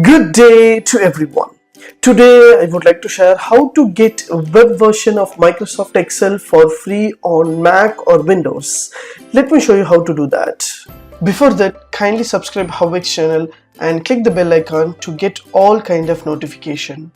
Good day to everyone. Today I would like to share how to get a web version of Microsoft Excel for free on Mac or Windows. Let me show you how to do that. Before that, kindly subscribe HowXT channel and click the bell icon to get all kind of notification.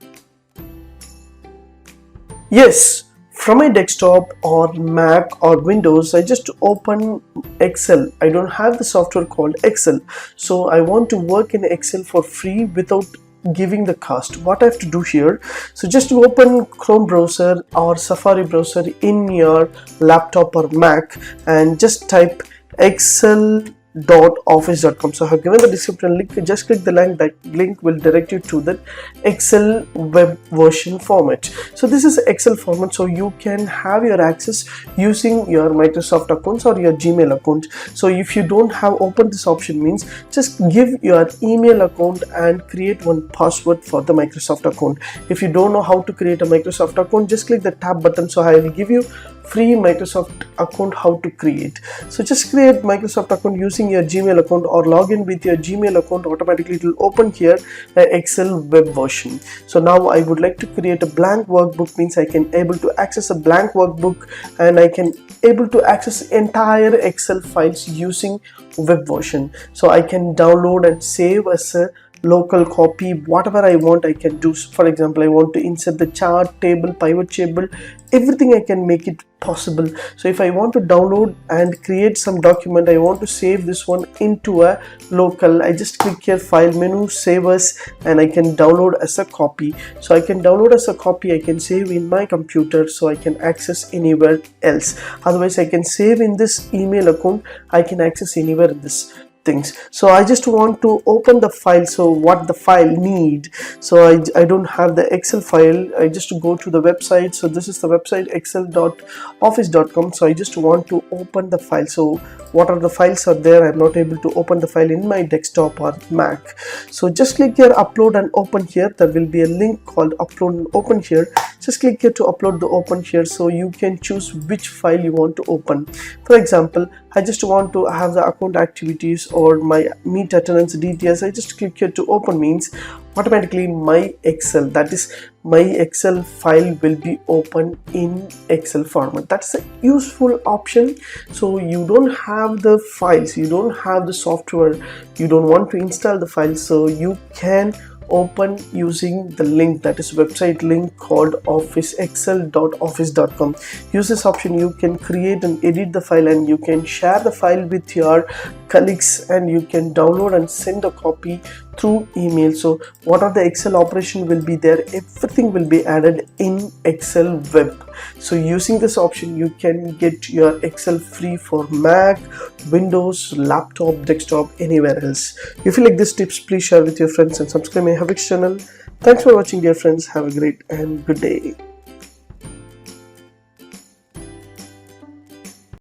Yes, from my desktop or Mac or Windows, I just open Excel. I don't have the software called Excel, so I want to work in Excel for free without giving the cost. What I have to do here, so just open Chrome browser or Safari browser in your laptop or Mac and just type excel.office.com. so I have given the description link. Just click the link. That link will direct you to the Excel web version format. So this is Excel format, so you can have your access using your Microsoft accounts or your Gmail account. So if you don't have opened this option, means just give your email account and create one password for the Microsoft account. If you don't know how to create a Microsoft account, just click the tab button. So I will give you free Microsoft account how to create. So just create Microsoft account using your Gmail account or log in with your Gmail account. Automatically it will open here the Excel web version. So now I would like to create a blank workbook, means I can able to access a blank workbook and I can able to access entire Excel files using web version. So I can download and save as a local copy. Whatever I want I can do. For example, I want to insert the chart, table, pivot table, everything I can make it possible. So if I want to download and create some document, I want to save this one into a local, I just click here file menu, save as, and I can download as a copy. So I can download as a copy, I can save in my computer so I can access anywhere else. Otherwise I can save in this email account, I can access anywhere in this things. So I just want to open the file. So what the file need, so I don't have the Excel file. I just go to the website. So this is the website excel.office.com. so I just want to open the file. So what are the files are there? I'm not able to open the file in my desktop or Mac. So just click here upload and open here. There will be a link called upload and open here. Just click here to upload the open here, so you can choose which file you want to open. For example, I just want to have the account activities or my meet attendance details. I just click here to open, means automatically my Excel, that is my Excel file will be open in Excel format. That's a useful option. So you don't have the files, you don't have the software, you don't want to install the files, so you can open using the link, that is website link called excel.office.com. use this option. You can create and edit the file and you can share the file with your colleagues and you can download and send a copy through email. So what are the Excel operation will be there, everything will be added in Excel web. So using this option you can get your Excel free for Mac, Windows, laptop, desktop, anywhere else. If you like these tips, please share with your friends and subscribe my HowXT channel. Thanks for watching, dear friends. Have a great and good day.